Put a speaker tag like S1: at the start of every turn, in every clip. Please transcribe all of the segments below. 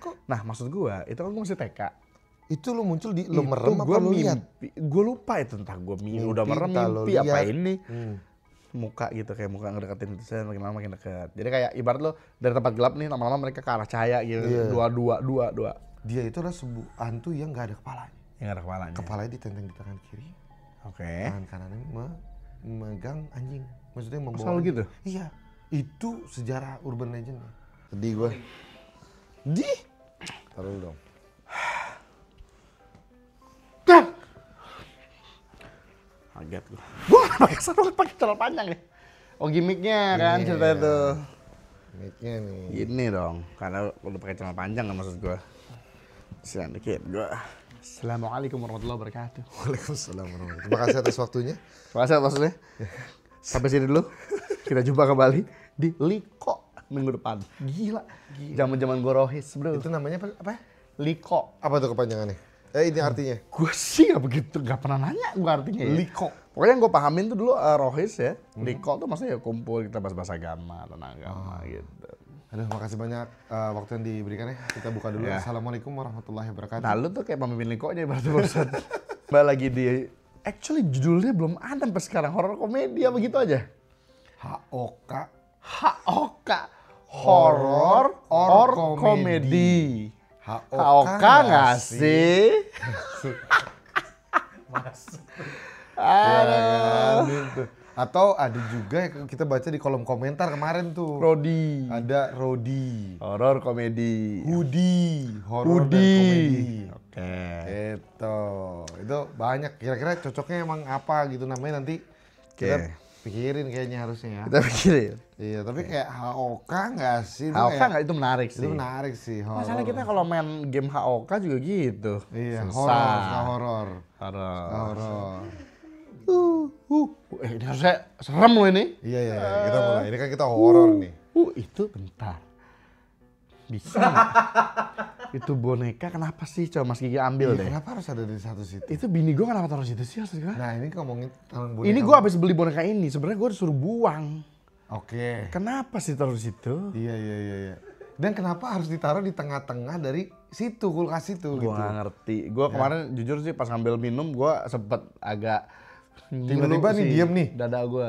S1: kok.
S2: Nah maksud gue itu kan gue masih TK.
S1: Itu lu muncul di lu merem apa lu lihat?
S2: Gue lupa itu entah gue udah merem mimpi apa ini. Muka gitu kayak muka ngedeketin itu saya makin lama makin deket. Jadi kayak ibarat lo dari tempat gelap nih lama-lama mereka ke arah cahaya gitu. Dua.
S1: Dia itu adalah sebuah hantu yang gak ada kepalanya.
S2: Yang ada kepalanya.
S1: Kepalanya ditenteng di tangan kiri.
S2: Oke.
S1: Tangan kanannya memegang anjing. Maksudnya membawa.
S2: Selalu gitu?
S1: Iya. Itu sejarah urban legend. Sedih gue. Taruh dulu dong.
S2: Kaget gue. Wah, pakai celana panjang nih. Oh gimmicknya kan cerita itu.
S1: Gimmicknya nih.
S2: Gini dong, karena udah pakai celana panjang kan maksud gue. Silakan dikit gue. Assalamualaikum warahmatullahi wabarakatuh.
S1: Waalaikumsalam warahmatullahi wabarakatuh. Terima kasih atas waktunya.
S2: Terima kasih atas waktunya. Sampai sini dulu. Kita jumpa kembali di Liko minggu depan. Gila. Zaman-zaman gue rohis, bro.
S1: Itu namanya apa?
S2: Liko.
S1: Apa tuh kepanjangannya? Ini artinya?
S2: Gue sih gak begitu, gak pernah nanya gue artinya ya.
S1: Liko.
S2: Pokoknya yang gue pahamin tuh dulu rohis ya. Liko tuh maksudnya ya kumpul, kita bahas agama, tentang agama gitu.
S1: Aduh, makasih banyak waktu yang diberikan ya. Kita buka dulu. Assalamualaikum warahmatullahi wabarakatuh.
S2: Nah lu tuh kayak pemimpin Likonya berarti barusan. Mbak lagi di... Actually judulnya belum ada sampai sekarang. Horor komedi apa gitu aja?
S1: HOK.
S2: HOK. Horor or komedi. HOK nggak sih?
S1: Masuk.
S2: Aduh.
S1: Atau ada juga yang kita baca di kolom komentar kemarin tuh.
S2: Rodi.
S1: Ada Rodi.
S2: Horor komedi.
S1: Hudi. Horor dan komedi.
S2: Oke.
S1: Itu banyak. Kira-kira cocoknya emang apa gitu namanya nanti kita pikirin kayaknya harusnya ya.
S2: Kita pikirin.
S1: Iya, tapi kayak HOK nggak sih?
S2: HOK nggak itu menarik sih.
S1: Itu menarik sih.
S2: Masalah kita kalau main game HOK juga gitu.
S1: Iya,
S2: susah.
S1: Horor.
S2: Ini harusnya serem loh ini.
S1: Iya, kita mulai. Ini kan kita horor nih.
S2: Itu bentar. Bisa nggak? Itu boneka kenapa sih? Coba Mas Gigi ambil deh.
S1: Kenapa harus ada di satu situ?
S2: Itu bini gue kenapa taruh situ sih?
S1: Nah ini ngomongin tentang boneka.
S2: Ini gue habis beli boneka ini. Sebenarnya gue disuruh buang.
S1: Oke.
S2: Kenapa sih taruh situ?
S1: Iya. Dan kenapa harus ditaruh di tengah-tengah dari situ, kulkas itu gitu?
S2: Gue gak ngerti. Gue kemarin jujur sih pas ngambil minum gue sempet agak
S1: tiba-tiba nih diem nih
S2: dada gue.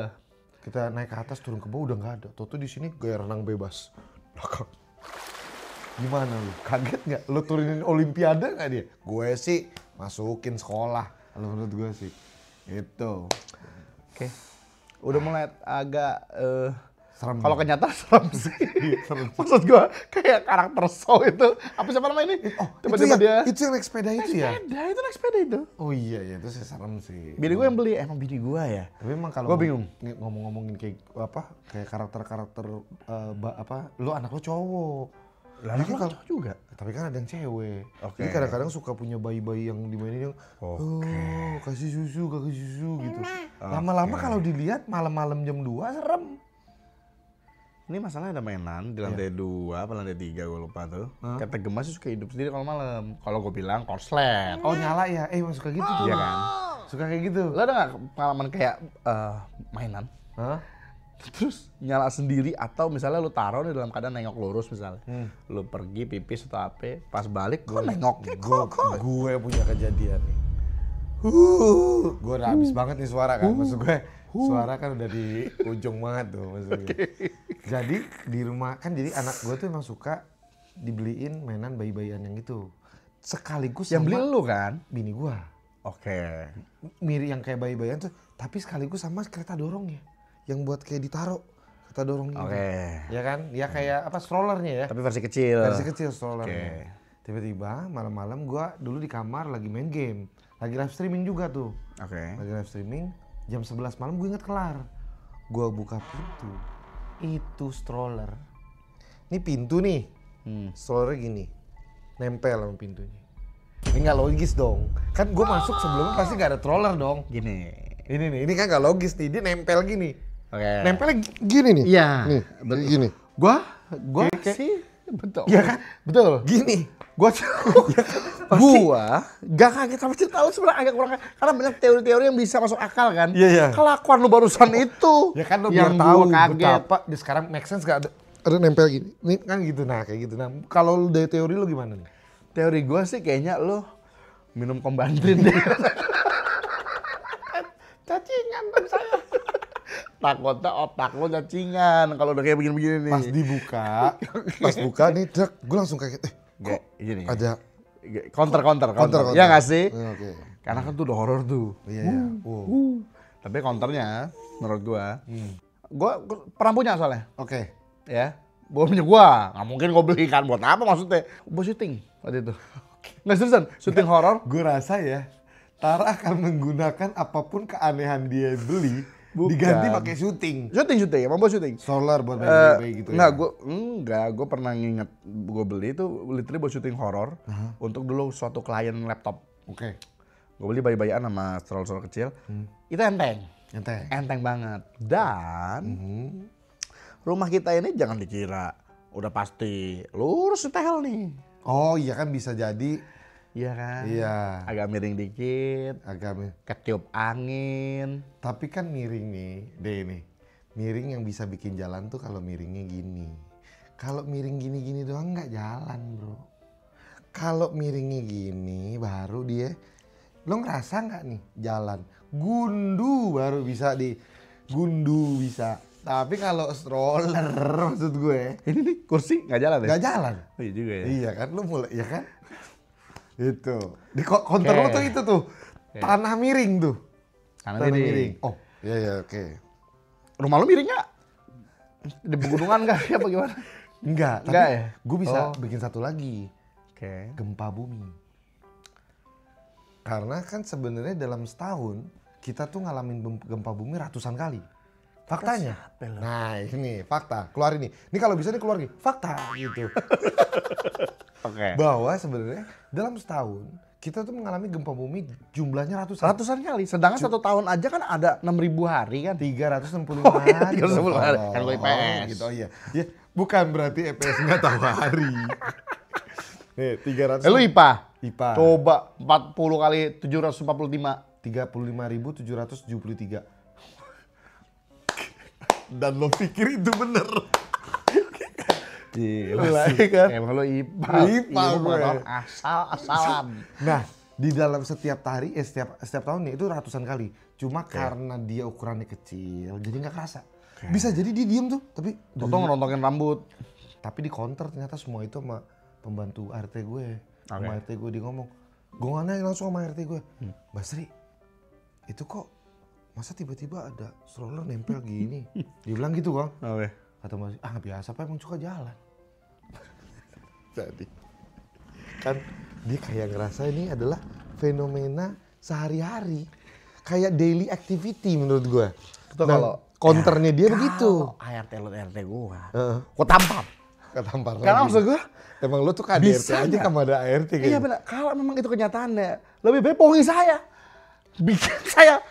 S1: Kita naik ke atas turun ke bawah udah nggak ada. Tuh di sini gaya renang bebas. Gimana lu? Kaget nggak? Lu turunin olimpiade nggak dia? Gue sih masukin sekolah. Kalau menurut gue sih itu.
S2: Oke. Udah mulai agak
S1: serem.
S2: Kalau kenyataan serem sih. Maksud gue kayak karakter show itu. Apa siapa namanya ini?
S1: Oh,
S2: tiba-tiba dia.
S1: Itu yang naik sepeda itu ya?
S2: Itu naik sepeda itu.
S1: Oh iya itu sih serem sih.
S2: Bini gue yang beli, emang bini gue ya.
S1: Tapi emang kalau
S2: gue bingung
S1: ngomongin kayak apa? Kayak karakter lu anak lu cowok.
S2: Lah anak lu cowok juga.
S1: Tapi kan ada yang cewek.
S2: Oke.
S1: Jadi kadang-kadang suka punya bayi-bayi yang dimainin yang kasih susu gitu. Lama-lama kalau dilihat malam-malam jam 2 serem.
S2: Ini masalahnya ada mainan di lantai 2 apa lantai 3 gue lupa tuh. Kata gemas sih suka hidup sendiri kalau malam. Kalau gue bilang korslet.
S1: Oh nyala ya? Emang suka gitu tuh.
S2: Iya kan?
S1: Suka kayak gitu.
S2: Lo ada gak pengalaman kayak mainan? Terus nyala sendiri atau misalnya lu taruh di dalam keadaan nengok lurus misalnya. Lu pergi pipis atau apa, pas balik kok nengoknya kok.
S1: Gue punya kejadian nih. Gue udah habis banget nih suara kan. Maksud gue suara kan udah di ujung banget tuh maksudnya. Jadi di rumah kan jadi anak gue tuh emang suka dibeliin mainan bayi-bayian yang itu. Sekaligus
S2: yang
S1: sama
S2: beli lu kan?
S1: Bini gue.
S2: Oke.
S1: Mirip yang kayak bayi-bayian tuh, tapi sekaligus sama kereta dorongnya. Yang buat kayak ditaruh kereta dorong gitu. Ya kan? Ya kayak apa strollernya ya.
S2: Tapi versi kecil.
S1: Versi kecil strollernya. Tiba-tiba malam-malam gue dulu di kamar lagi main game. Lagi live streaming juga tuh. Lagi live streaming. Jam 11 malam gue inget kelar. Gue buka pintu. Itu stroller. Ini pintu nih. Strollernya gini. Nempel sama pintunya. Ini gak logis dong. Kan gue masuk sebelumnya pasti gak ada stroller dong.
S2: Gini.
S1: Ini kan gak logis nih. Dia nempel gini. Nempelnya gini nih.
S2: Iya.
S1: Nih, gini.
S2: Gua sih betul.
S1: Iya kan?
S2: Betul.
S1: Gini.
S2: Gua gak kaget sama cerita lu sebenarnya agak kurang karena banyak teori-teori yang bisa masuk akal kan.
S1: Iya.
S2: Kelakuan lu barusan itu.
S1: Ya kan lu
S2: yang
S1: biar tahu
S2: kaget.
S1: betapa di sekarang make sense gak ada. ada nempel gini. Nih kan gitu, nah kayak gitu. Nah kalau dari teori lu gimana nih?
S2: Teori gue sih kayaknya lo minum Kombantrin deh.
S1: Cacingan dong saya.
S2: Takutnya otak lo cacingan kalau udah kayak begini-begini nih.
S1: Pas buka nih, gue langsung kayak, kok
S2: gini,
S1: ada
S2: counter. Ya nggak sih?
S1: Oke.
S2: Karena kan tuh udah horor tuh.
S1: Iya.
S2: Tapi counternya menurut gua pernah punya soalnya.
S1: Oke.
S2: Ya, bukan punya gua. Nggak mungkin gua beli kan, buat apa maksudnya? Gua syuting waktu itu. Nggak seriusan, syuting horor.
S1: Gue rasa ya, Tara akan menggunakan apapun keanehan dia beli.
S2: Bukan.
S1: Diganti pakai syuting.
S2: Emang gua syuting.
S1: Solar buat bayi gitu
S2: enggak,
S1: ya.
S2: gue pernah nginget gue beli itu literally buat syuting horor untuk dulu suatu klien laptop.
S1: Oke.
S2: Gue beli bayi-bayian sama stroller kecil. Itu enteng banget. Dan rumah kita ini jangan dikira udah pasti lurus setel nih.
S1: Oh iya kan bisa jadi.
S2: Iya kan?
S1: Iya.
S2: Agak miring dikit. Ketiup angin.
S1: Tapi kan miring nih, nih. Miring yang bisa bikin jalan tuh kalau miringnya gini. Kalau miring gini-gini doang nggak jalan, bro. Kalau miringnya gini baru dia, lo ngerasa nggak nih jalan? Gundu baru bisa gundu bisa. Tapi kalau stroller maksud gue,
S2: ini nih kursi nggak jalan ya?
S1: Nggak jalan.
S2: Oh, iya juga ya.
S1: Iya kan, lo mulai ya kan? Itu di counter lo tuh itu tuh tanah miring tuh.
S2: Tanah miring.
S1: Oh iya oke.
S2: Rumah lo miring nggak? Di pegunungan nggak? Apa gimana?
S1: Enggak ya? Gue bisa bikin satu lagi. Gempa bumi. Karena kan sebenarnya dalam setahun kita tuh ngalamin gempa bumi ratusan kali. Faktanya. Nah ini fakta. Keluar ini. Ini kalau bisa nih keluar nih. Fakta gitu. Bahwa sebenarnya dalam setahun kita tuh mengalami gempa bumi jumlahnya
S2: ratusan kali. Sedangkan satu tahun aja kan ada 6.000 hari kan.
S1: 365 hari.
S2: 365 hari. Kan gue IPS.
S1: Gitu, oh iya. Ya, bukan berarti EPS nggak tahu hari. Nih 300.
S2: Lu IPA?
S1: IPA.
S2: Coba 40 kali 745.
S1: 35.773. Dan lo pikir itu bener.
S2: Gila kan? Emang lo IPA
S1: gue.
S2: Asal-asalan.
S1: Nah, di dalam setiap hari, setiap tahun nih itu ratusan kali. Cuma karena dia ukurannya kecil, jadi nggak kerasa. Bisa jadi dia diem tuh, tapi
S2: ngerontongin rambut.
S1: Tapi di counter ternyata semua itu sama pembantu RT gue. Sama RT gue dia ngomong. Gue nanya langsung sama RT gue. Mbak Sri, itu kok masa tiba-tiba ada stroller nempel gini? Dia bilang gitu Bang. Kata Mbak Sri, biasa Pak emang suka jalan. Jadi kan dia kayak ngerasa ini adalah fenomena sehari-hari. Kayak daily activity menurut gue.
S2: Itu kalau
S1: counternya dia begitu.
S2: ART gue. Gue tampar.
S1: Ketampar lagi.
S2: Karena maksud gue,
S1: emang lu tuh KDRT aja sama ada ART kayaknya.
S2: Iya benar. Kalau memang itu kenyataannya, lebih baik bohongin saya. Bikin saya.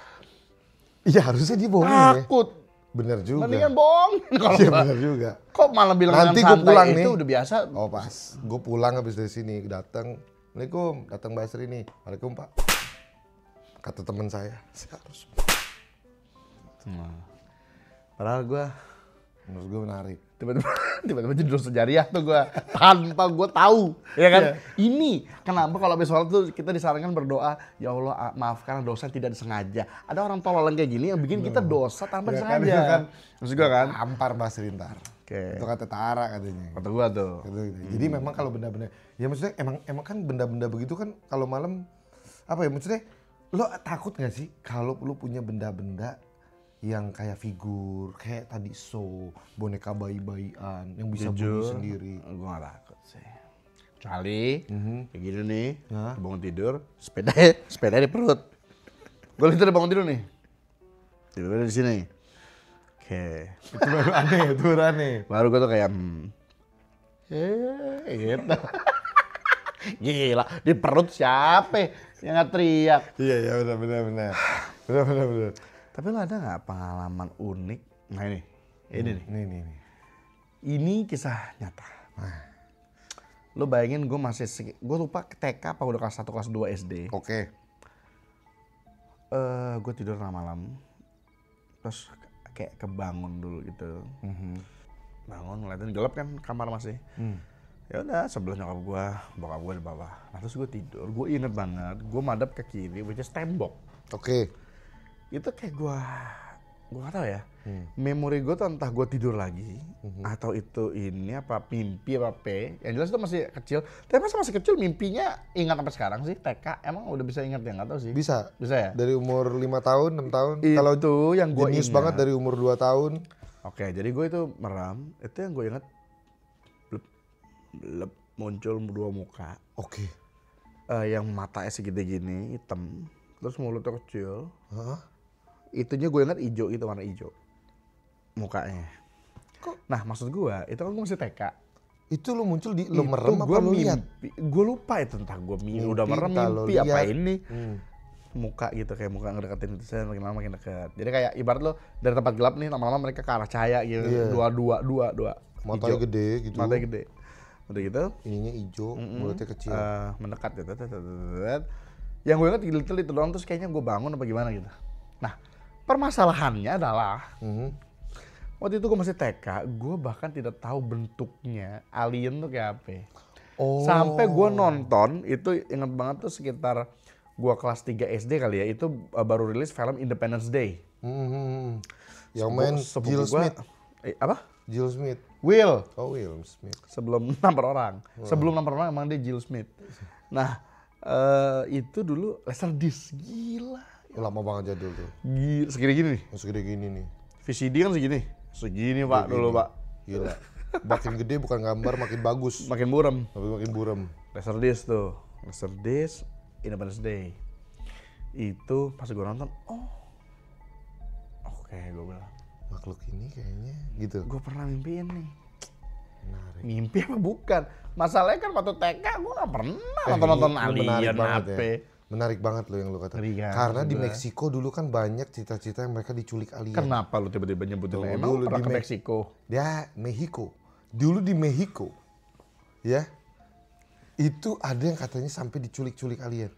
S1: Iya harusnya dia bohongin ya.
S2: Takut.
S1: Bener juga.
S2: Mendingan bohongin kalau
S1: iya bener juga.
S2: Kok malah bilang
S1: nanti gue pulang nih.
S2: Itu udah biasa.
S1: Oh pas. Gue pulang habis dari sini. Datang. Assalamualaikum. Datang Mbak Sri nih. Waalaikumsalam Pak. Kata teman saya harus.
S2: Padahal gue.
S1: Menurut gue menarik.
S2: Tiba-tiba jadi dosa jariah tuh gue tanpa gue tahu, ya kan? Ini kenapa kalau habis sholat tuh kita disarankan berdoa, ya Allah maafkan dosa tidak disengaja. Ada orang tolol kayak gini yang bikin kita dosa tanpa disengaja.
S1: Kan,
S2: maksud gue kan?
S1: Ampar Mbak Sri ntar. Itu kata Tara katanya.
S2: Kata gue tuh.
S1: Jadi memang kalau benda-benda, ya maksudnya emang kan benda-benda begitu kan kalau malam apa ya maksudnya lo takut nggak sih kalau lo punya benda-benda yang kayak figur, kayak tadi boneka bayi-bayian yang bisa bunyi sendiri.
S2: Gue gak takut sih. Kecuali kayak gini nih, bangun tidur, sepeda di perut. Gue literally bangun tidur nih. Tidurnya di sini. Oke.
S1: Itu baru aneh,
S2: Baru gue tuh kayak gitu. Gila, di perut siapa yang nggak teriak?
S1: Iya benar.
S2: Tapi lo ada nggak pengalaman unik? Nah ini nih. Ini kisah nyata. Lo bayangin gue gue lupa TK apa udah kelas 1 kelas 2 SD.
S1: Oke.
S2: Gue tidur malam. Terus kayak kebangun dulu gitu. bangun ngeliatin gelap kan kamar masih. Ya udah sebelah nyokap gue, bokap gue di bawah. Nah terus gue tidur, gue inget banget, gue madep ke kiri, which is tembok.
S1: Oke.
S2: Itu kayak gue gak tau ya. Memori gue tuh entah gue tidur lagi, atau itu ini apa mimpi apa apa. Yang jelas itu masih kecil. Tapi masa masih kecil mimpinya ingat sampai sekarang sih TK. Emang udah bisa ingat ya? Nggak tahu sih.
S1: Bisa.
S2: Bisa ya?
S1: Dari umur 5 tahun, 6 tahun.
S2: Kalau itu yang gue
S1: ingat banget dari umur 2 tahun.
S2: Oke, jadi gue itu meram. Itu yang gue ingat. Blep, muncul dua muka.
S1: Oke.
S2: Yang matanya segede gini, hitam. Terus mulutnya kecil. Itunya gue ingat hijau gitu, warna hijau. Mukanya. Nah maksud gue, itu kan gue masih TK.
S1: Itu lu muncul di lu merem apa lu lihat?
S2: Gue lupa itu entah gue udah merem mimpi apa ini. Muka gitu, kayak muka ngedeketin itu saya makin lama makin dekat. Jadi kayak ibarat lo dari tempat gelap nih lama-lama mereka ke arah cahaya gitu. Dua.
S1: Matanya gede gitu.
S2: Matanya gede. Udah gitu.
S1: Ininya hijau, mulutnya kecil.
S2: Mendekat gitu. Yang gue ingat gila itu doang, terus kayaknya gue bangun apa gimana gitu. Nah permasalahannya adalah waktu itu gue masih TK, gue bahkan tidak tahu bentuknya alien tuh kayak apa. Sampai gue nonton, itu inget banget tuh sekitar gue kelas 3 SD kali ya, itu baru rilis film Independence Day.
S1: Yang main Jill Smith.
S2: Apa?
S1: Jill Smith.
S2: Will.
S1: Oh Will Smith.
S2: Sebelum nampar orang. Sebelum nampar orang emang dia Jill Smith. Nah itu dulu Laserdisc, gila.
S1: Lama banget jadul tuh.
S2: Gila, segini gini nih.
S1: Segede gini nih.
S2: VCD kan segini. Segini Pak dulu Pak.
S1: Gila. Makin gede bukan gambar, makin bagus.
S2: Makin buram.
S1: Makin buram.
S2: Laserdisc tuh. Laserdisc Independence Day. Itu pas gue nonton, oke, gue bilang.
S1: Makhluk ini kayaknya gitu.
S2: Gue pernah mimpiin nih.
S1: Menarik.
S2: Mimpi apa bukan? Masalahnya kan waktu TK gue gak pernah nonton alien apa.
S1: Menarik banget loh yang lu kata. Karena di Meksiko dulu kan banyak cerita-cerita yang mereka diculik alien.
S2: Kenapa lu tiba-tiba nyebutin emang pernah ke Meksiko?
S1: Ya, Mexico. Dulu di Mexico, ya, itu ada yang katanya sampai diculik-culik alien.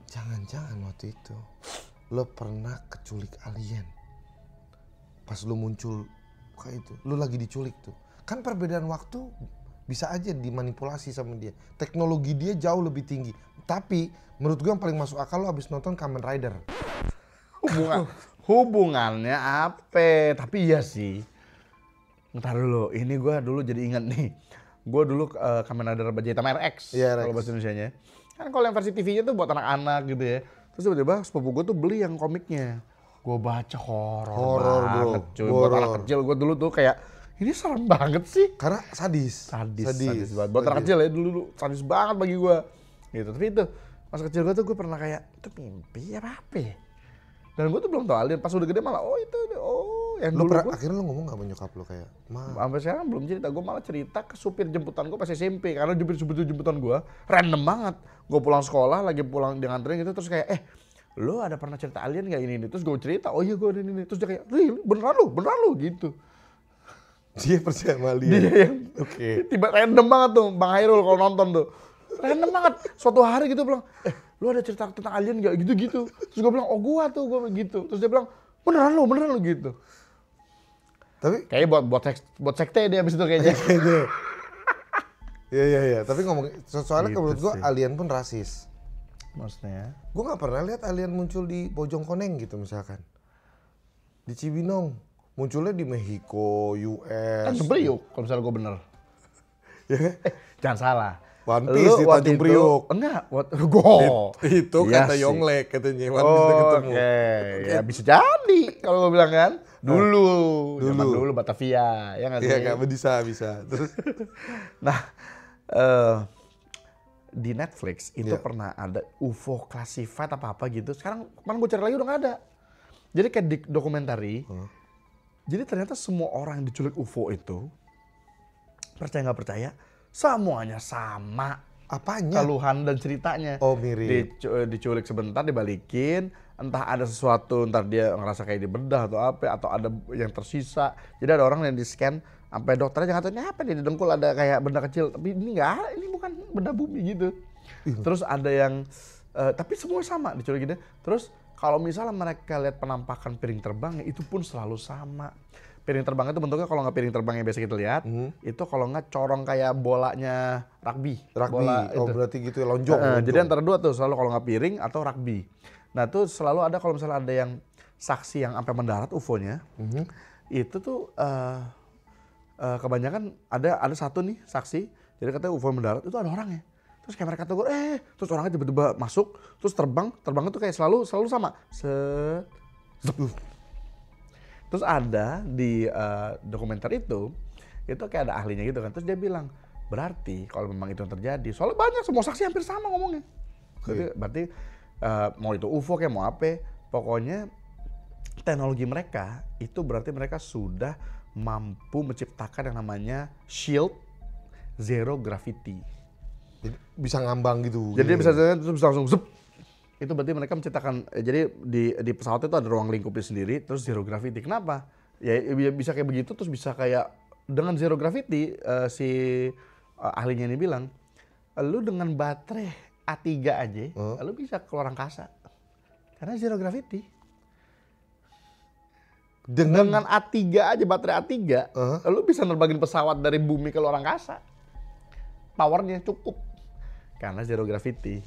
S1: Jangan-jangan waktu itu lo pernah keculik alien. Pas lo muncul kayak itu, lo lagi diculik tuh. Kan perbedaan waktu bisa aja dimanipulasi sama dia. Teknologi dia jauh lebih tinggi. Tapi menurut gue yang paling masuk akal lo abis nonton Kamen Rider.
S2: Hubungannya apa? Tapi iya sih. Ntar dulu, ini gue dulu jadi ingat nih. Gue dulu Kamen Rider Bajai Hitam RX, kalau bahasa Indonesianya. Kan kalau yang versi TV-nya tuh buat anak-anak gitu ya. Terus tiba-tiba sepupu gue tuh beli yang komiknya. Gue baca horor banget cuy. Buat anak kecil gue dulu tuh kayak, ini serem banget sih.
S1: Karena sadis.
S2: Sadis banget. Buat anak kecil ya dulu sadis banget bagi gue. Gitu. Tapi itu masa kecil gue tuh gue pernah kayak, itu mimpi apa? Dan gue tuh belum tahu alien. Pas udah gede malah, yang
S1: lu
S2: dulu
S1: akhirnya lu ngomong gak sama nyokap lu kayak,
S2: sampai sekarang belum cerita. Gue malah cerita ke supir jemputan gue pas SMP. Karena supir jemputan gue random banget. Gue pulang sekolah, lagi pulang di nganterin gitu. Terus kayak, lu ada pernah cerita alien gak ini? Terus gue cerita, oh iya gue ada ini. Terus dia kayak, beneran lu gitu.
S1: Dia percaya sama alien?
S2: Dia yang tiba random banget tuh Bang Hairul kalau nonton tuh. Random banget. Suatu hari gitu bilang, lu ada cerita tentang alien gak? Gitu-gitu. Terus gue bilang, gue gitu. Terus dia bilang, beneran lu gitu.
S1: Tapi
S2: kayaknya buat sekte dia abis itu kayaknya.
S1: Iya. Tapi ngomong soalnya
S2: gitu
S1: menurut gue alien pun rasis.
S2: Maksudnya?
S1: Gue nggak pernah lihat alien muncul di Bojongkoneng gitu misalkan. Di Cibinong munculnya di Mexico, US.
S2: Kan Priuk kalau misalnya gue bener.
S1: Ya kan?
S2: Jangan salah.
S1: One Piece di Tanjung Priuk.
S2: Enggak,
S1: itu
S2: iya
S1: kata
S2: sih.
S1: Yonglek katanya One Piece udah ketemu.
S2: Oke, ya bisa jadi kalau gue bilang kan. Zaman dulu Batavia, ya nggak sih?
S1: Iya nggak bisa. Terus,
S2: nah di Netflix itu pernah ada UFO classified apa gitu. Sekarang kemarin gue cari lagi udah nggak ada. Jadi kayak di dokumentari. Jadi ternyata semua orang yang diculik UFO itu, percaya nggak percaya, semuanya sama.
S1: Apanya?
S2: Keluhan dan ceritanya.
S1: Oh mirip.
S2: Diculik sebentar dibalikin, entah ada sesuatu, ntar dia ngerasa kayak dibedah atau apa, atau ada yang tersisa. Jadi ada orang yang di-scan, sampai dokternya nggak tahu ini apa nih, di dengkul ada kayak benda kecil, tapi ini nggak, ini bukan benda bumi gitu. Terus ada yang, tapi semua sama diculik gitu. Terus kalau misalnya mereka lihat penampakan piring terbangnya, itu pun selalu sama. Piring terbang itu bentuknya kalau nggak piring terbang yang biasa kita lihat, itu kalau nggak corong kayak bolanya rugby. Bola
S1: berarti gitu ya, lonjong.
S2: Jadi antara dua tuh selalu kalau nggak piring atau rugby. Nah tuh selalu ada kalau misalnya ada yang saksi yang sampai mendarat UFO-nya, itu tuh kebanyakan ada satu nih saksi, jadi katanya UFO mendarat itu ada orangnya. Terus kayak mereka tegur, terus orangnya tiba-tiba masuk, terus terbangnya tuh kayak selalu sama. Terus ada di dokumenter itu kayak ada ahlinya gitu kan. Terus dia bilang, berarti kalau memang itu yang terjadi, soalnya banyak semua saksi hampir sama ngomongnya. Berarti mau itu UFO kayak mau apa, pokoknya teknologi mereka itu berarti mereka sudah mampu menciptakan yang namanya shield zero gravity.
S1: Jadi bisa ngambang gitu.
S2: Jadi bisa langsung zup. Itu berarti mereka menciptakan, jadi di pesawat itu ada ruang lingkupnya sendiri, terus zero gravity. Kenapa? Ya bisa kayak begitu, terus bisa kayak dengan zero gravity, si ahlinya ini bilang, lu dengan baterai A3 aja, lu bisa keluar angkasa. Karena zero gravity. Dengan A3 aja, baterai A3, lu bisa nerbangin pesawat dari bumi ke luar angkasa. Powernya cukup. Karena zero gravity.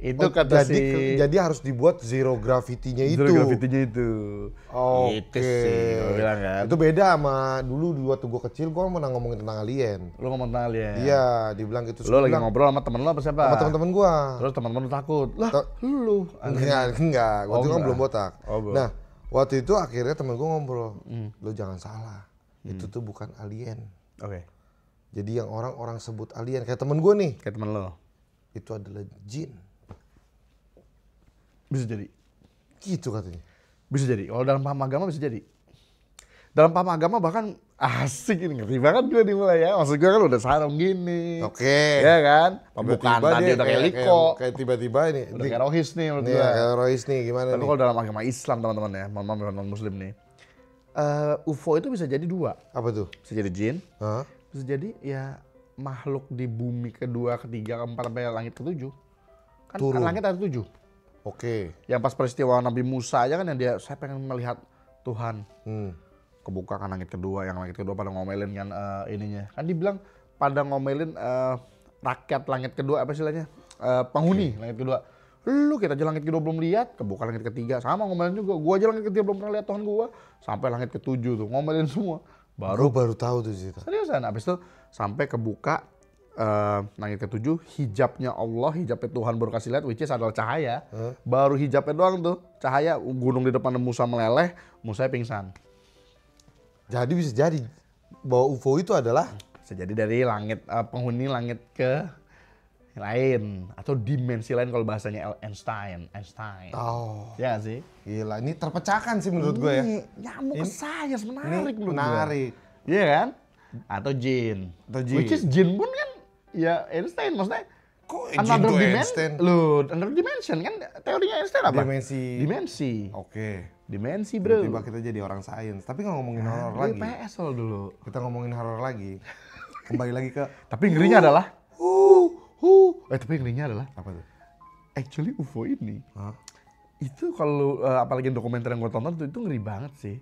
S2: Itu kata
S1: jadi harus dibuat zero gravity-nya itu.
S2: Zero gravity-nya itu.
S1: Itu
S2: sih gue bilang kan.
S1: Itu beda sama dulu waktu gue kecil, gue pernah ngomongin tentang alien.
S2: Lu ngomong tentang alien?
S1: Iya, dibilang gitu.
S2: Lu lagi ngobrol sama temen lu apa siapa?
S1: Sama temen-temen gue.
S2: Terus temen-temen lu takut? Lah, lu?
S1: Enggak. Waktu itu kan belum botak.
S2: Oh,
S1: nah, waktu itu akhirnya temen gue ngobrol. Lu jangan salah, itu tuh bukan alien.
S2: Oke.
S1: Jadi yang orang-orang sebut alien, kayak temen gue nih.
S2: Kayak temen lo?
S1: Itu adalah jin.
S2: Bisa jadi.
S1: Gitu katanya.
S2: Bisa jadi. Kalau dalam paham agama bisa jadi. Dalam paham agama bahkan asik ini, ngerti banget gue dimulai ya. Maksud gue kan udah sarung gini.
S1: Oke.
S2: Ya kan? Pembukaan tadi udah kayak liko.
S1: Kayak tiba-tiba ini.
S2: Udah kayak rohis nih menurut gue.
S1: Iya, kayak rohis nih, gimana nih?
S2: Tapi kalau dalam agama Islam teman-teman ya, mohon non-muslim nih. UFO itu bisa jadi dua.
S1: Apa tuh?
S2: Bisa jadi jin. Bisa jadi ya makhluk di bumi kedua, ketiga, keempat, sampai langit ketujuh. Kan turun. Langit ada 7.
S1: Oke.
S2: Yang pas peristiwa Nabi Musa aja kan yang dia, saya pengen melihat Tuhan. Kebuka kan langit kedua, yang langit kedua pada ngomelin kan ininya. Kan dibilang pada ngomelin rakyat langit kedua, apa istilahnya? Penghuni langit kedua. Lu kita aja langit kedua belum lihat, kebuka langit ketiga. Sama ngomelin juga, gua aja langit ketiga belum pernah lihat Tuhan gua. Sampai langit ketujuh tuh, ngomelin semua.
S1: Gua baru tahu tuh cerita.
S2: Seriusan, abis itu sampai kebuka langit ketujuh, hijabnya Allah, hijabnya Tuhan baru kasih lihat, which is adalah cahaya. Baru hijabnya doang tuh, cahaya, gunung di depan Musa meleleh, Musa pingsan.
S1: Jadi bisa jadi bahwa UFO itu adalah?
S2: Bisa jadi dari langit, penghuni langit ke lain, atau dimensi lain kalau bahasanya Einstein.
S1: Oh.
S2: Ya gak sih?
S1: Gila, ini terpecahkan sih menurut gue ya.
S2: Nyamuk ke sains, menarik menurut gue.
S1: Menarik.
S2: Iya kan? Atau jin. Which is jin pun kan ya Einstein, maksudnya
S1: kok
S2: another dimension? Loh, another dimension kan teorinya Einstein apa? Dimensi.
S1: Oke.
S2: Dimensi, bro.
S1: Tiba-tiba kita jadi orang sains. Tapi nggak ngomongin horor lagi.
S2: PS dulu.
S1: Kita ngomongin horor lagi. Kembali lagi ke.
S2: Tapi ngerinya adalah. Tapi ngerinya adalah.
S1: Apa tuh?
S2: Actually UFO ini. Itu kalau apalagi dokumenter yang gue tonton tuh itu ngeri banget sih.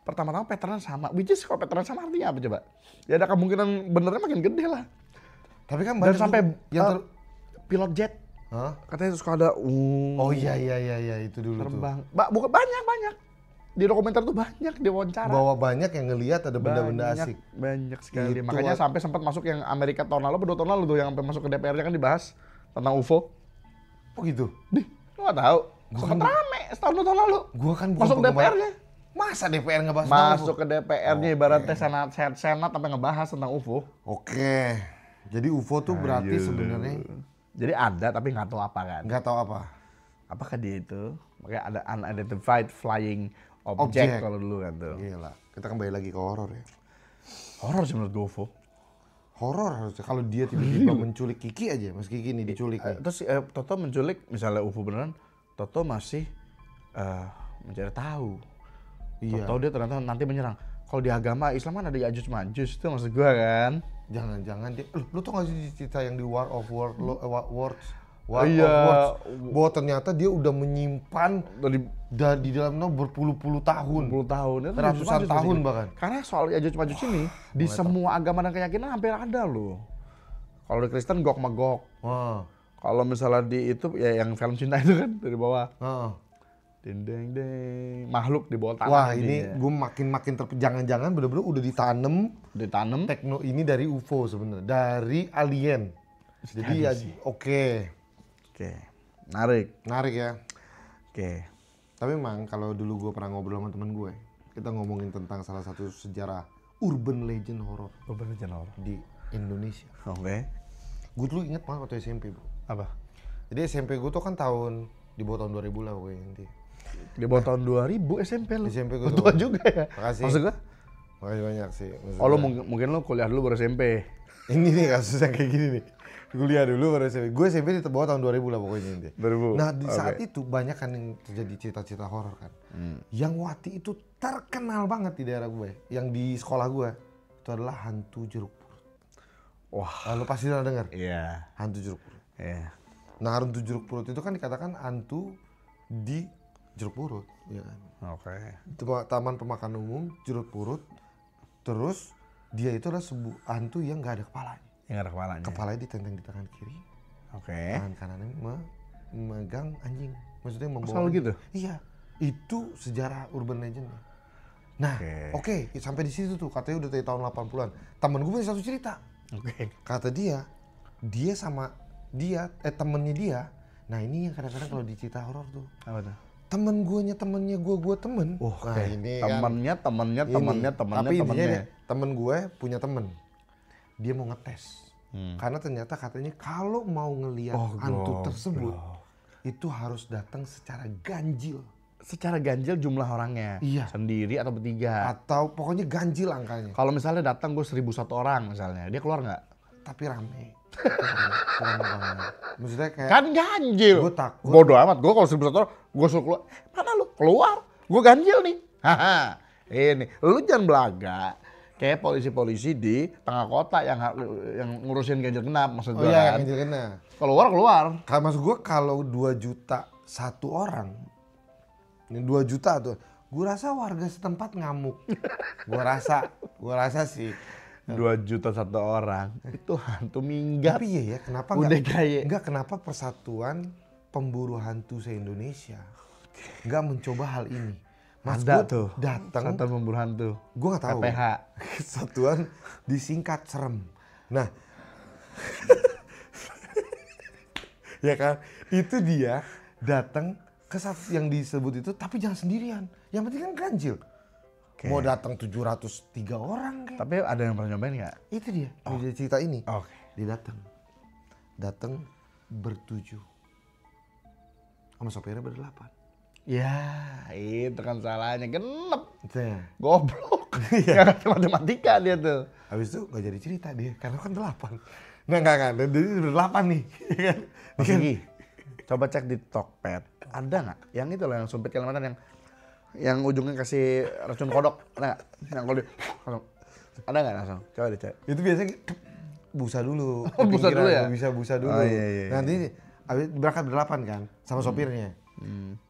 S2: Pertama-tama patternnya sama. Which is kalau patternnya sama artinya apa coba? Ya ada kemungkinan benernya makin gede lah. Tapi kan banyak sampai yang pilot jet. Katanya suka ada
S1: oh iya itu dulu
S2: terbang. Bukan banyak. Di dokumenter tuh banyak diwawancara.
S1: Bahwa banyak yang ngelihat ada benda-benda asik.
S2: Banyak sekali. Itu makanya sampai sempat masuk yang Amerika tahun lalu, 2 tahun lalu tuh yang sampai masuk ke DPR-nya kan dibahas tentang UFO.
S1: Oh gitu.
S2: Lu enggak tahu. Sempat rame setahun 2 tahun lalu.
S1: Gua kan
S2: masuk DPR-nya.
S1: Masa DPR ngebahas
S2: masuk ke DPR-nya ibaratnya senat sampai ngebahas tentang UFO.
S1: Oke. Jadi UFO tuh berarti sebenarnya
S2: jadi ada tapi nggak tahu apa kan?
S1: Nggak tahu apa.
S2: Apakah dia itu? Makanya ada unidentified flying object kalau dulu kan tuh.
S1: Gila. Kita kembali lagi ke horor ya.
S2: Horor sih menurut gue UFO.
S1: Horor harusnya kalau dia tiba-tiba menculik Kiki aja, Mas Kiki nih diculik.
S2: Terus Toto menculik misalnya UFO beneran, Toto masih mencari tahu. Iya. Tahu dia ternyata nanti menyerang. Kalau di agama Islam kan ada Ya'juj Ma'juj itu maksud gua kan.
S1: Jangan-jangan dia lu tau gak sih cerita yang di War of Words? Hogwarts. Bahwa ternyata dia udah menyimpan di dalamnya berpuluh-puluh tahun.
S2: Itu
S1: ratusan tahun bahkan.
S2: Karena soal Yajuj Majuj ini di semua agama dan keyakinan hampir ada loh. Kalau di Kristen Gog Magog. Kalau misalnya di itu ya yang film Cina itu kan dari bawah. Ding ding ding. Makhluk di bawah tanah.
S1: Wah, ini gue makin jangan-jangan bener-bener udah ditanam tekno ini dari UFO sebenarnya, dari alien. Jadi ya oke. Menarik ya. Tapi memang kalau dulu gue pernah ngobrol sama teman gue, kita ngomongin tentang salah satu sejarah urban legend horror di Indonesia. Gue dulu inget banget waktu SMP, bro.
S2: Apa?
S1: Jadi SMP gue tuh kan di bawah tahun 2000 lah pokoknya nanti.
S2: Di bawah tahun 2000 SMP lu?
S1: SMP gue
S2: tua juga ya?
S1: Makasih.
S2: Maksud gue?
S1: Makasih banyak sih.
S2: Lu mungkin lu kuliah dulu baru SMP.
S1: Ini nih kasusnya kayak gini nih. Kuliah dulu baru SMP. Gue SMP di bawah tahun 2000 lah pokoknya nanti.
S2: 2000?
S1: Nah di saat itu banyak kan yang terjadi cerita-cerita horor kan. Yang Wati itu terkenal banget di daerah gue. Yang di sekolah gue. Itu adalah hantu jeruk purut. Wah. Lu pasti pernah dengar?
S2: Iya.
S1: Hantu jeruk purut.
S2: Iya.
S1: Nah hantu jeruk purut itu kan dikatakan hantu di jeruk purut, ya kan? Itu taman pemakan umum jeruk purut. Terus dia itu adalah sebuah hantu yang nggak ada kepalanya.
S2: Yang ada kepalanya.
S1: Kepalanya ditenteng di tangan kiri. Tangan kanannya memegang anjing. Maksudnya membawa.
S2: Selalu gitu?
S1: Iya. Itu sejarah urban legend. Nah, oke, sampai di situ tuh katanya udah dari tahun 80-an. Temen gue punya satu cerita. Kata dia sama temennya dia. Nah ini yang kadang-kadang kalau di cerita horor tuh.
S2: Apa tuh?
S1: Temennya gue temen.
S2: Nah ini temennya.
S1: Tapi intinya temen gue punya temen. Dia mau ngetes. Karena ternyata katanya kalau mau ngelihat hantu tersebut itu harus datang secara ganjil.
S2: Secara ganjil jumlah orangnya?
S1: Iya.
S2: Sendiri atau bertiga?
S1: Atau pokoknya ganjil angkanya.
S2: Kalau misalnya datang gue 1001 orang misalnya, dia keluar nggak?
S1: Tapi rame. Rame banget. Maksudnya kayak
S2: kan ganjil.
S1: Gue takut.
S2: Bodoh amat, gue kalau 1001 orang, gue suruh keluar. Mana lu? Keluar. Gue ganjil nih. Haha. Ini, lu jangan belaga. Kayak polisi-polisi di tengah kota yang ngurusin ganjil genap maksud gue.
S1: Iya, ganjil genap.
S2: Keluar.
S1: Maksud gue kalau 2 juta satu orang, ini 2 juta tuh, gue rasa warga setempat ngamuk. gue rasa sih.
S2: 2 juta satu orang, itu hantu minggat.
S1: Tapi iya ya, kenapa kenapa Persatuan Pemburu Hantu se-Indonesia nggak mencoba hal ini?
S2: Mas ada tuh,
S1: datang
S2: Persatuan Pemburu Hantu.
S1: Gue nggak tahu.
S2: PPH.
S1: Kesatuan disingkat serem. Nah, ya kan, itu dia datang ke yang disebut itu, tapi jangan sendirian. Yang penting kan ganjil. Mau datang 703 orang kayak.
S2: Tapi ada yang pernah nyobain nggak?
S1: Itu dia, dia cerita ini. Dia datang bertujuh, sama sopirnya berdelapan.
S2: Ya, itu kan salahnya genep.
S1: Ya.
S2: Goblok. Nggak ngerti matematika dia tuh.
S1: Habis itu nggak jadi cerita dia, karena kan 8. Nah nggak, jadi berdelapan nih.
S2: Mas Gigi, coba cek di Tokped. Ada nggak? Yang itu loh, yang sumpit Kalimantan yang ujungnya kasih racun kodok, ada nggak? Yang kalau ada nggak langsung? Coba dicek.
S1: Itu biasanya busa dulu.
S2: Busa dulu ya?
S1: Bisa busa dulu.
S2: Iya.
S1: Nanti berangkat berdelapan kan, sama sopirnya.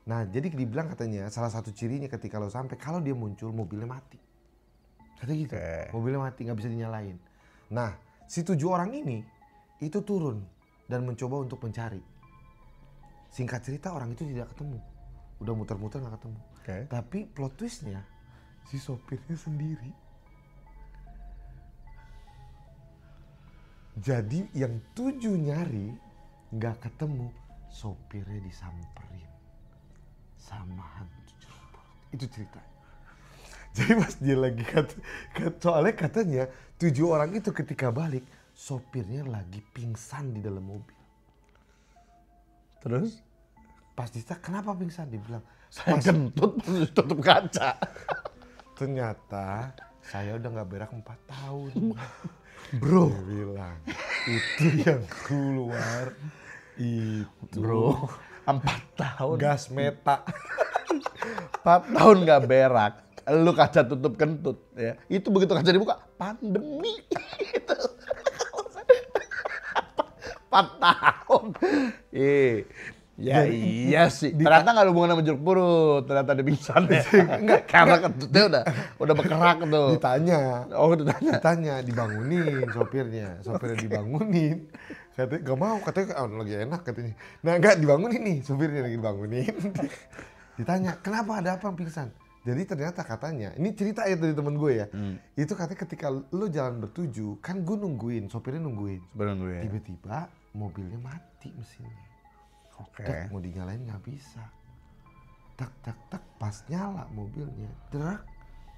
S1: Nah jadi dibilang katanya salah satu cirinya ketika lo sampai, kalau dia muncul mobilnya mati. Katanya gitu, mobilnya mati nggak bisa dinyalain. Nah si 7 orang ini itu turun dan mencoba untuk mencari. Singkat cerita orang itu tidak ketemu. Udah muter-muter nggak ketemu. Tapi plot twistnya si sopirnya sendiri. Jadi yang 7 nyari nggak ketemu, sopirnya disamperin sama hantu jeruk purut. Itu ceritanya. Jadi pas dia lagi soalnya katanya 7 orang itu ketika balik, sopirnya lagi pingsan di dalam mobil.
S2: Terus?
S1: Pas ditanya kenapa pingsan, dia bilang
S2: saya kentut tutup kaca.
S1: Ternyata saya udah nggak berak 4 tahun.
S2: Bro,
S1: dia bilang itu yang keluar itu.
S2: Bro, 4 tahun.
S1: Gas meta.
S2: 4 tahun nggak berak. Lu kaca tutup kentut ya. Itu begitu kaca dibuka, pandemi. Itu. tahun. Ya iya sih. Ternyata nggak ada hubungan sama jeruk purut. Ternyata dia pingsan ya. Enggak, karena kentutnya udah berkerak tuh.
S1: Ditanya, dibangunin sopirnya dibangunin. Katanya gak mau, katanya lagi enak katanya. Nah enggak dibangunin nih, sopirnya lagi dibangunin. Ditanya, kenapa ada apa pingsan? Jadi ternyata katanya, ini cerita ya dari temen gue ya. Itu katanya ketika lu jalan bertuju, kan gue nungguin, sopirnya nungguin. Tiba-tiba mobilnya mati mesinnya. Oke. Mau dinyalain nggak bisa. Tak, pas nyala mobilnya,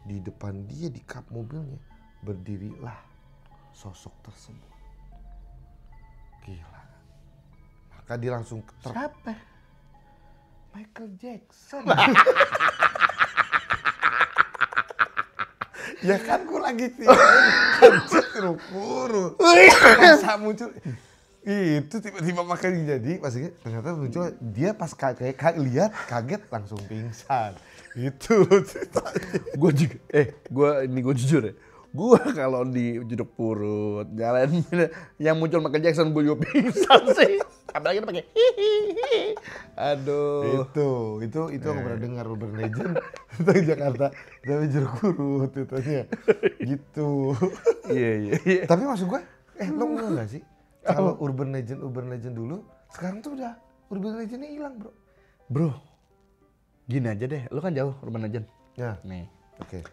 S1: di depan dia di kap mobilnya berdirilah sosok tersebut. Gila. Maka dia langsung
S2: siapa?
S1: Michael Jackson. Ya kan gue lagi jeruk purut. Masa muncul itu tiba-tiba makan jadi pastinya ternyata muncul dia pas lihat kaget langsung pingsan. Itu ceritanya.
S2: Gue jujur ya. Gue kalau di jeruk purut nyalain yang muncul Michael Jackson gue juga pingsan sih. Apalagi dia pakai hihihi. Aduh.
S1: Itu aku pernah dengar urban legend tentang Jakarta tapi jeruk purut katanya. Gitu.
S2: Iya.
S1: Tapi maksud gue, lo enggak sih? Kalau urban legend dulu, sekarang tuh udah urban legendnya hilang
S2: bro. Gini aja deh, lu kan jauh urban legend.
S1: Ya.
S2: Nih.
S1: Oke.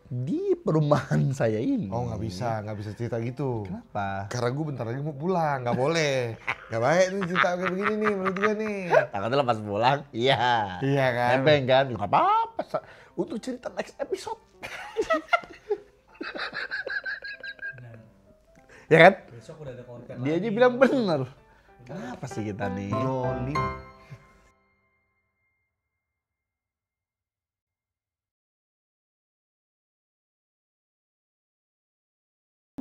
S2: Di perumahan saya ini.
S1: Oh nggak bisa cerita gitu.
S2: Kenapa?
S1: Karena gue bentar lagi mau pulang, nggak boleh. Nggak baik nih cerita kayak begini nih menurut gue nih.
S2: Takutnya pas pulang, iya.
S1: Iya kan?
S2: Nebeng kan? Nggak apa-apa. Untuk cerita next episode. Ya kan?
S3: Besok udah ada konten.
S2: Dia aja bilang bener. Kenapa sih kita nih?
S1: Zolim.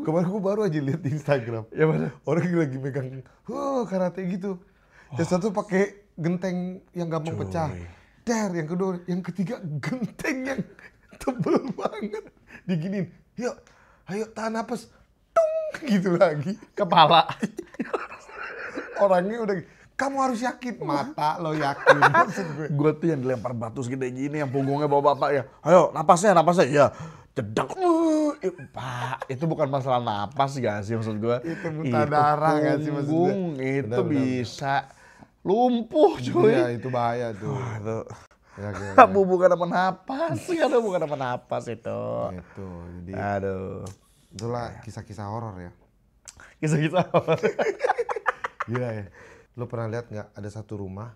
S1: Kemarin gue baru aja lihat di Instagram.
S2: Ya mana?
S1: Orang lagi megang karate gitu. Yang satu pakai genteng yang gampang pecah. Yang kedua, yang ketiga genteng yang tebel banget. Diginin. Yuk, ayo tahan napas. Gitu lagi
S2: Kepala.
S1: Orangnya udah kamu harus yakin mata lo yakin.
S2: Gue tuh yang dilempar batu segede gini yang punggungnya bawa bapak ya. Ayo napasnya ya. Jedak. Pak, itu bukan masalah napas gak sih maksud gue?
S1: Itu muntah darah gak sih maksud gue?
S2: Itu bisa lumpuh cuy.
S1: Iya itu bahaya tuh.
S2: Bukan apa napas. Bukan apa napas itu.
S1: Itu jadi.
S2: Aduh.
S1: Itulah kisah-kisah horor ya.
S2: Kisah-kisah horor.
S1: Gila ya. Lo pernah lihat nggak ada satu rumah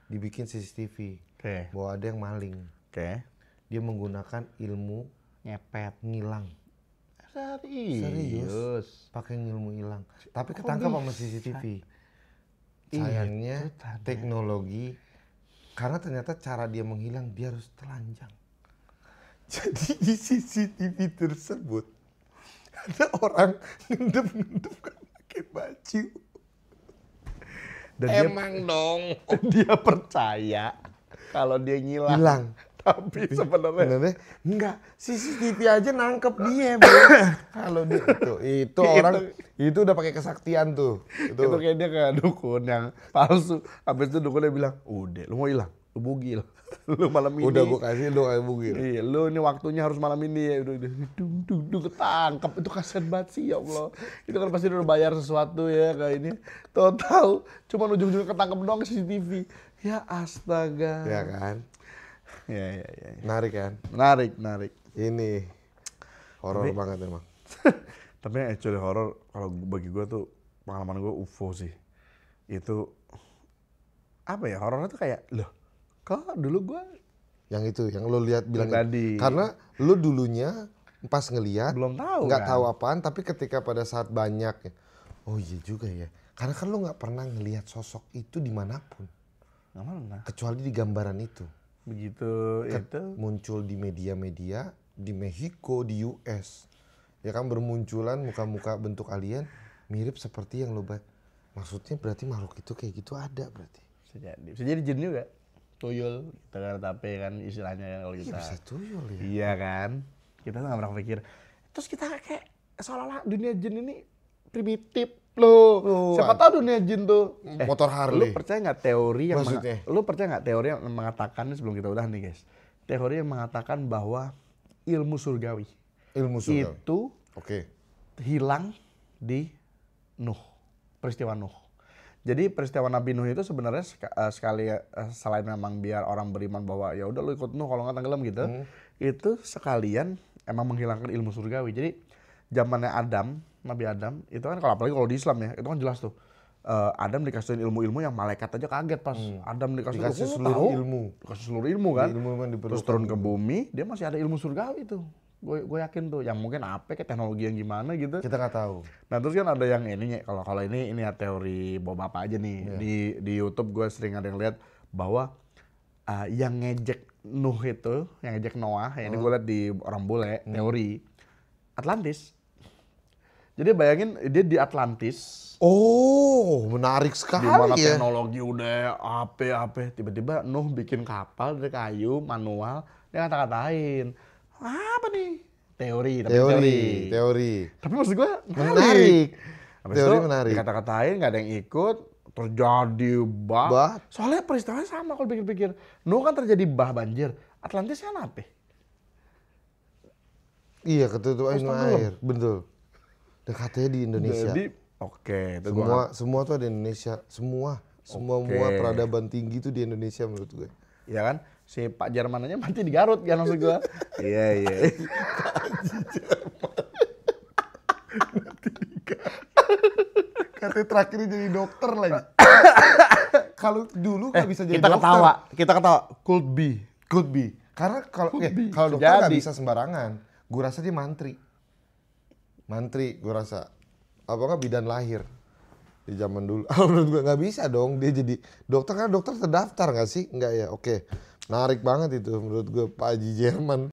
S1: dibikin CCTV bahwa ada yang maling. Dia menggunakan ilmu
S2: ngepet
S1: ngilang.
S2: Serius.
S1: Pakai ilmu hilang. Tapi ketangkap sama CCTV. Sayangnya teknologi karena ternyata cara dia menghilang dia harus telanjang. Jadi di CCTV tersebut ada orang ngendep kan pakai baju.
S2: Dan dia percaya kalau dia hilang. Tapi sebenarnya
S1: enggak, CCTV aja nangkep dia, bro. Kalau dia itu orang itu udah pakai kesaktian tuh.
S2: Itu kayak dia kayak dukun yang palsu. Habis itu dukunnya bilang, "Udah, lu mau hilang, lu bugil. Lu malam ini."
S1: Udah gua kasih lu kayak bugil.
S2: Iya, lu ini waktunya harus malam ini ya. Udah ketangkep. Itu kasihan banget sih ya Allah. Itu kan pasti udah bayar sesuatu ya kayak ini. Tahu cuma ujung-ujungnya ketangkep doang CCTV. Ya astaga.
S1: Ya kan?
S2: Ya.
S1: Menarik kan?
S2: Menarik.
S1: Ini horor banget emang.
S2: Tapi actually horor kalau bagi gue tuh pengalaman gue UFO sih. Itu apa ya, horornya tuh kayak loh kok dulu gue
S1: yang itu yang lo lihat bilang
S2: tadi.
S1: Karena lo dulunya pas ngelihat
S2: belum tahu
S1: nggak
S2: kan?
S1: tahu apaan, tapi ketika pada saat banyak oh iya juga ya, karena kan lo nggak pernah ngelihat sosok itu dimanapun.
S2: Nggak pernah.
S1: Kecuali di gambaran itu.
S2: Begitu itu
S1: muncul di media-media di Meksiko, di US. Ya kan bermunculan muka-muka bentuk alien mirip seperti yang lo maksudnya berarti makhluk itu kayak gitu ada berarti.
S2: Bisa jadi jin juga. Tuyul kita kan, tapi kan istilahnya kan kalau kita.
S1: Iya bisa tuyul ya.
S2: Iya kan. Kita nggak pernah pikir. Terus kita kayak seolah-olah dunia jin ini primitif, Loh, siapa tahu dunia jin tuh
S1: motor Harley.
S2: Lu percaya nggak teori yang
S1: maksudnya?
S2: Lu percaya nggak teori yang mengatakan ini sebelum kita udah nih guys. Teori yang mengatakan bahwa ilmu surgawi itu hilang di Nuh, peristiwa Nuh. Jadi peristiwa Nabi Nuh itu sebenarnya selain memang biar orang beriman bahwa ya udah lu ikut Nuh kalau nggak tenggelam gitu, itu sekalian emang menghilangkan ilmu surgawi. Jadi zamannya Nabi Adam itu kan apalagi kalau di Islam ya itu kan jelas tuh Adam dikasih ilmu-ilmu yang malaikat aja kaget pas Adam dikasih seluruh ilmu kan, terus turun ke bumi dia masih ada ilmu surgawi tuh. Gue yakin tuh yang mungkin apa kayak teknologi yang gimana gitu
S1: kita nggak tahu.
S2: Nah terus kan ada yang ini kalau ini ya teori bawa bapak aja nih di YouTube gue sering ada yang lihat bahwa yang ngejek Nuh itu yang ngejek Noah yang ini gue lihat di orang bule teori Atlantis. Jadi bayangin dia di Atlantis.
S1: Oh, menarik sekali ya.
S2: Dimana teknologi udah apa, tiba-tiba Nuh bikin kapal dari kayu manual, dia kata-katain. Apa nih? Teori. Tapi maksud gue menarik. Habis
S1: teori
S2: itu
S1: menarik.
S2: Dikata-katain, nggak ada yang ikut, terjadi bah. Soalnya peristiwanya sama kalau pikir-pikir. Nuh kan terjadi bah banjir. Atlantis kan apa?
S1: Iya, ketutupan air, betul. Dekatnya di Indonesia.
S2: Jadi,
S1: semua tuh ada di Indonesia. Semua peradaban tinggi tuh di Indonesia menurut gue.
S2: Iya kan? Si Pak Jerman aja mati di Garut kan maksud gue. Iya.
S1: Katanya terakhir jadi dokter lagi. Kalau dulu nggak bisa jadi dokter.
S2: Kita ketawa. Could be.
S1: Karena kalau dokter nggak bisa sembarangan. Gue rasa dia mantri gue rasa apa nggak bidan lahir di zaman dulu. Menurut gue nggak bisa dong dia jadi dokter karena dokter terdaftar nggak sih? Nggak ya. Oke. Menarik banget itu menurut gue Pak Haji Jerman.